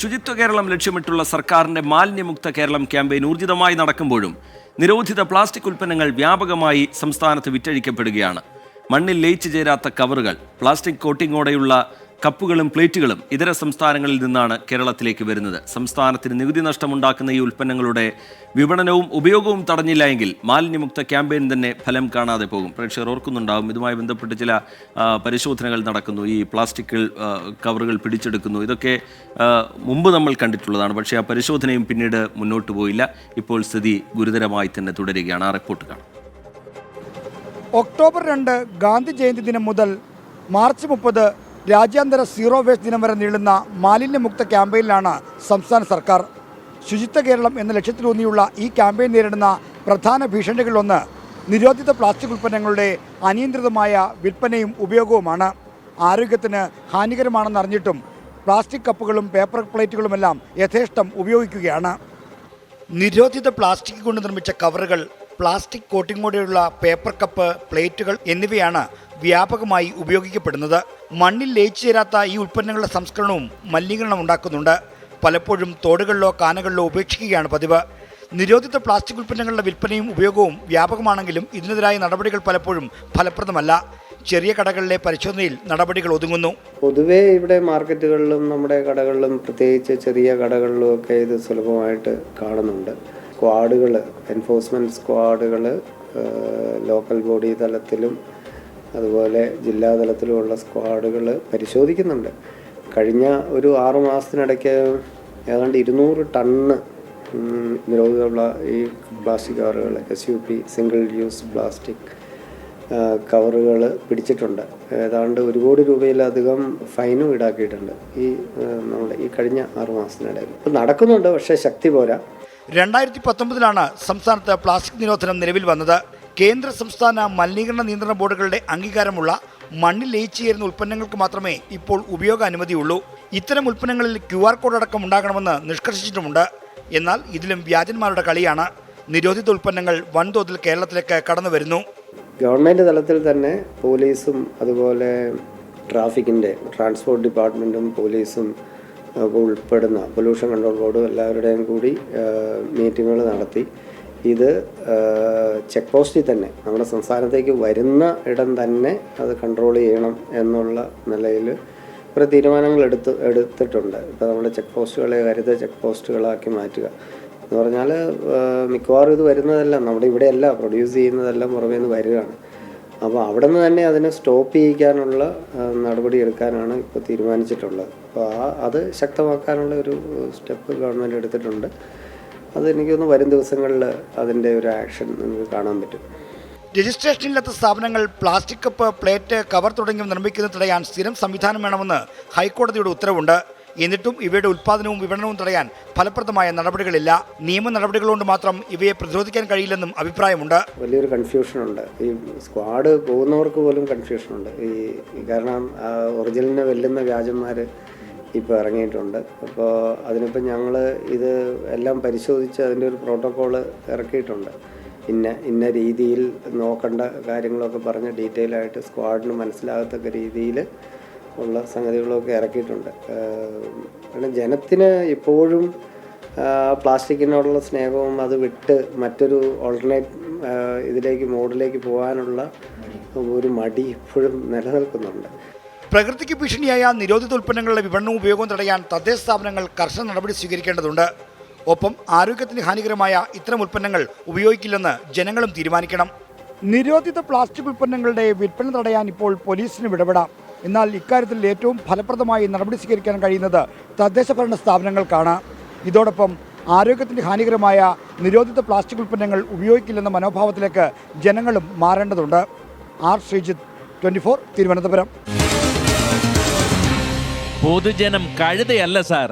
ശുചിത്വ കേരളം ലക്ഷ്യമിട്ടുള്ള സർക്കാരിന്റെ മാലിന്യമുക്ത കേരളം ക്യാമ്പയിൻ ഊർജിതമായി നടക്കുമ്പോഴും നിരോധിത പ്ലാസ്റ്റിക് ഉൽപ്പന്നങ്ങൾ വ്യാപകമായി സംസ്ഥാനത്ത് വിറ്റഴിക്കപ്പെടുകയാണ്. മണ്ണിൽ ലയിച്ചു ചേരാത്ത കവറുകൾ, പ്ലാസ്റ്റിക് കോട്ടിങ്ങോടെയുള്ള കപ്പുകളും പ്ലേറ്റുകളും ഇതര സംസ്ഥാനങ്ങളിൽ നിന്നാണ് കേരളത്തിലേക്ക് വരുന്നത്. സംസ്ഥാനത്തിന് നികുതി നഷ്ടമുണ്ടാക്കുന്ന ഈ ഉൽപ്പന്നങ്ങളുടെ വിപണനവും ഉപയോഗവും തടഞ്ഞില്ല എങ്കിൽ മാലിന്യമുക്ത ക്യാമ്പയിൻ തന്നെ ഫലം കാണാതെ പോകും. പ്രേക്ഷകർ ഓർക്കുന്നുണ്ടാവും, ഇതുമായി ബന്ധപ്പെട്ട് ചില പരിശോധനകൾ നടക്കുന്നു, ഈ പ്ലാസ്റ്റിക് കവറുകൾ പിടിച്ചെടുക്കുന്നു. ഇതൊക്കെ മുമ്പ് നമ്മൾ കണ്ടിട്ടുള്ളതാണ്. പക്ഷേ ആ പരിശോധനയും പിന്നീട് മുന്നോട്ട് പോയില്ല. ഇപ്പോൾ സ്ഥിതി ഗുരുതരമായി തന്നെ തുടരുകയാണ്. ആ റിപ്പോർട്ട് കാണാം. ഒക്ടോബർ 2 ഗാന്ധി ജയന്തി ദിനം മുതൽ മാർച്ച് 30 രാജ്യാന്തര സീറോ വേസ്റ്റ് ദിനം വരെ നീളുന്ന മാലിന്യമുക്ത ക്യാമ്പയിനിലാണ് സംസ്ഥാന സർക്കാർ. ശുചിത്വ കേരളം എന്ന ലക്ഷ്യത്തിലൂന്നിയുള്ള ഈ ക്യാമ്പയിൻ നേരിടുന്ന പ്രധാന ഭീഷണികളിലൊന്ന് നിരോധിത പ്ലാസ്റ്റിക് ഉൽപ്പന്നങ്ങളുടെ അനിയന്ത്രിതമായ വിൽപ്പനയും ഉപയോഗവുമാണ്. ആരോഗ്യത്തിന് ഹാനികരമാണെന്നറിഞ്ഞിട്ടും പ്ലാസ്റ്റിക് കപ്പുകളും പേപ്പർ പ്ലേറ്റുകളുമെല്ലാം യഥേഷ്ടം ഉപയോഗിക്കുകയാണ്. നിരോധിത പ്ലാസ്റ്റിക് കൊണ്ട് നിർമ്മിച്ച കവറുകൾ, പ്ലാസ്റ്റിക് കോട്ടിങ്ങോടെയുള്ള പേപ്പർ കപ്പ്, പ്ലേറ്റുകൾ എന്നിവയാണ് വ്യാപകമായി ഉപയോഗിക്കപ്പെടുന്നത്. മണ്ണിൽ ലയിച്ചു ചേരാത്ത ഈ ഉൽപ്പന്നങ്ങളുടെ സംസ്കരണവും മലിനീകരണം ഉണ്ടാക്കുന്നുണ്ട്. പലപ്പോഴും തോടുകളിലോ കാനകളിലോ ഉപേക്ഷിക്കുകയാണ് പതിവ്. നിരോധിത പ്ലാസ്റ്റിക് ഉൽപ്പന്നങ്ങളുടെ വിൽപ്പനയും ഉപയോഗവും വ്യാപകമാണെങ്കിലും ഇതിനെതിരായ നടപടികൾ പലപ്പോഴും ഫലപ്രദമല്ല. ചെറിയ കടകളിലെ പരിശോധനയിൽ നടപടികൾ ഒതുങ്ങുന്നു. പൊതുവേ ഇവിടെ മാർക്കറ്റുകളിലും നമ്മുടെ കടകളിലും, പ്രത്യേകിച്ച് ചെറിയ കടകളിലും ഒക്കെ ഇത് സുലഭമായിട്ട് കാണുന്നുണ്ട്. സ്ക്വാഡുകൾ, എൻഫോഴ്സ്മെൻറ്റ് സ്ക്വാഡുകൾ ലോക്കൽ ബോഡി തലത്തിലും അതുപോലെ ജില്ലാ തലത്തിലുമുള്ള സ്ക്വാഡുകൾ പരിശോധിക്കുന്നുണ്ട്. കഴിഞ്ഞ ഒരു 6 മാസത്തിനിടയ്ക്ക് ഏതാണ്ട് 200 ടണ്ണ് നിരോധിത ഈ പ്ലാസ്റ്റിക് കവറുകൾ, SUP സിംഗിൾ യൂസ് പ്ലാസ്റ്റിക് കവറുകൾ പിടിച്ചിട്ടുണ്ട്. ഏതാണ്ട് 1 കോടി രൂപയിലധികം ഫൈനും ഈടാക്കിയിട്ടുണ്ട് നമ്മുടെ ഈ കഴിഞ്ഞ 6 മാസത്തിനിടയിൽ. ഇപ്പം നടക്കുന്നുണ്ട്, പക്ഷേ ശക്തി പോരാ. 2019 സംസ്ഥാനത്ത് പ്ലാസ്റ്റിക് നിരോധനം നിലവിൽ വന്നത്. കേന്ദ്ര സംസ്ഥാന മലിനീകരണ നിയന്ത്രണ ബോർഡുകളുടെ അംഗീകാരമുള്ള മണ്ണിൽ ലയിച്ചു ചേരുന്ന ഉൽപ്പന്നങ്ങൾക്ക് മാത്രമേ ഇപ്പോൾ ഉപയോഗ അനുമതിയുള്ളൂ. ഇത്തരം ഉൽപ്പന്നങ്ങളിൽ QR കോഡ് അടക്കം ഉണ്ടാകണമെന്ന് നിഷ്കർഷിച്ചിട്ടുമുണ്ട്. എന്നാൽ ഇതിലും വ്യാജന്മാരുടെ കളിയാണ്. നിരോധിത ഉൽപ്പന്നങ്ങൾ വൻതോതിൽ കേരളത്തിലേക്ക് കടന്നു വരുന്നു. ഗവൺമെൻറ് തലത്തിൽ തന്നെ പോലീസും അതുപോലെ ട്രാൻസ്പോർട്ട് ഡിപ്പാർട്ട്മെൻറ്റും പോലീസും ഉൾപ്പെടുന്ന പൊല്യൂഷൻ കൺട്രോൾ ബോർഡും എല്ലാവരുടെയും കൂടി മീറ്റിങ്ങുകൾ നടത്തി ഇത് ചെക്ക് പോസ്റ്റിൽ തന്നെ നമ്മുടെ സംസ്ഥാനത്തേക്ക് വരുന്ന ഇടം തന്നെ അത് കൺട്രോൾ ചെയ്യണം എന്നുള്ള നിലയിൽ കുറേ തീരുമാനങ്ങൾ എടുത്തിട്ടുണ്ട്. ഇപ്പോൾ നമ്മുടെ ചെക്ക് പോസ്റ്റുകളെ ഹരിത ചെക്ക് പോസ്റ്റുകളാക്കി മാറ്റുക എന്ന് പറഞ്ഞാൽ മിക്കവാറും ഇത് വരുന്നതെല്ലാം നമ്മുടെ ഇവിടെയല്ല, പ്രൊഡ്യൂസ് ചെയ്യുന്നതെല്ലാം പുറമേ നിന്ന് വരികയാണ്. അപ്പോൾ അവിടെ നിന്ന് തന്നെ അതിനെ സ്റ്റോപ്പ് ചെയ്യിക്കാനുള്ള നടപടി എടുക്കാനാണ് ഇപ്പോൾ തീരുമാനിച്ചിട്ടുള്ളത്. അപ്പോൾ അത് ശക്തമാക്കാനുള്ള ഒരു സ്റ്റെപ്പ് ഗവൺമെൻറ് എടുത്തിട്ടുണ്ട്. അതെനിക്കൊന്ന് വരും ദിവസങ്ങളിൽ അതിൻ്റെ ഒരു ആക്ഷൻ നിങ്ങൾക്ക് കാണാൻ പറ്റും. രജിസ്ട്രേഷനില്ലാത്ത സ്ഥാപനങ്ങൾ പ്ലാസ്റ്റിക് കപ്പ്, പ്ലേറ്റ്, കവർ തുടങ്ങിയവ നിർമ്മിക്കുന്നത് തടയാൻ സ്ഥിരം സംവിധാനം വേണമെന്ന് ഹൈക്കോടതിയുടെ ഉത്തരവുണ്ട്. എന്നിട്ടും ഇവയുടെ ഉൽപ്പാദനവും വിപണനവും തടയാൻ ഫലപ്രദമായ നടപടികളില്ല. നിയമ നടപടികൾ കൊണ്ട് മാത്രം ഇവയെ പ്രതിരോധിക്കാൻ കഴിയില്ലെന്നും അഭിപ്രായമുണ്ട്. വലിയൊരു കൺഫ്യൂഷനുണ്ട്. ഈ സ്ക്വാഡ് പോകുന്നവർക്ക് പോലും കൺഫ്യൂഷനുണ്ട്. കാരണം ഒറിജിനലിനെ വെല്ലുന്ന വ്യാജന്മാർ ഇപ്പോൾ ഇറങ്ങിയിട്ടുണ്ട്. അപ്പോൾ അതിനിപ്പോൾ ഞങ്ങൾ ഇത് എല്ലാം പരിശോധിച്ച് അതിൻ്റെ ഒരു പ്രോട്ടോക്കോള് ഇറക്കിയിട്ടുണ്ട്. ഇന്ന രീതിയിൽ നോക്കേണ്ട കാര്യങ്ങളൊക്കെ പറഞ്ഞ് ഡീറ്റെയിൽ ആയിട്ട് സ്ക്വാഡിന് മനസ്സിലാകത്തക്ക രീതിയിൽ ഉള്ള സംഗതികളൊക്കെ ഇറക്കിയിട്ടുണ്ട്. കാരണം ജനത്തിന് ഇപ്പോഴും പ്ലാസ്റ്റിക്കിനോടുള്ള സ്നേഹവും അത് വിട്ട് മറ്റൊരു ഓൾട്ടർനേറ്റ് മോഡിലേക്ക് പോകാനുള്ള ഒരു മടി ഇപ്പോഴും നിലനിൽക്കുന്നുണ്ട്. പ്രകൃതിക്ക് ഭീഷണിയായ നിരോധിത ഉൽപ്പന്നങ്ങളുടെ വിപണനവും ഉപയോഗവും തടയാൻ തദ്ദേശ സ്ഥാപനങ്ങൾ കർശന നടപടി സ്വീകരിക്കേണ്ടതുണ്ട്. ഒപ്പം ആരോഗ്യത്തിന് ഹാനികരമായ ഇത്തരം ഉൽപ്പന്നങ്ങൾ ഉപയോഗിക്കില്ലെന്ന് ജനങ്ങളും തീരുമാനിക്കണം. നിരോധിത പ്ലാസ്റ്റിക് ഉൽപ്പന്നങ്ങളുടെ വിൽപ്പന തടയാൻ ഇപ്പോൾ പോലീസിന് ഇടപെടാം. എന്നാൽ ഇക്കാര്യത്തിൽ ഏറ്റവും ഫലപ്രദമായി നടപടി സ്വീകരിക്കാൻ കഴിയുന്നത് തദ്ദേശ ഭരണ സ്ഥാപനങ്ങൾക്കാണ്. ഇതോടൊപ്പം ആരോഗ്യത്തിന് ഹാനികരമായ നിരോധിത പ്ലാസ്റ്റിക് ഉൽപ്പന്നങ്ങൾ ഉപയോഗിക്കില്ലെന്ന മനോഭാവത്തിലേക്ക് ജനങ്ങളും മാറേണ്ടതുണ്ട്. ശ്രീജിത്ത്, 24, തിരുവനന്തപുരം. പൊതുജനം കഴുതയല്ല സാർ.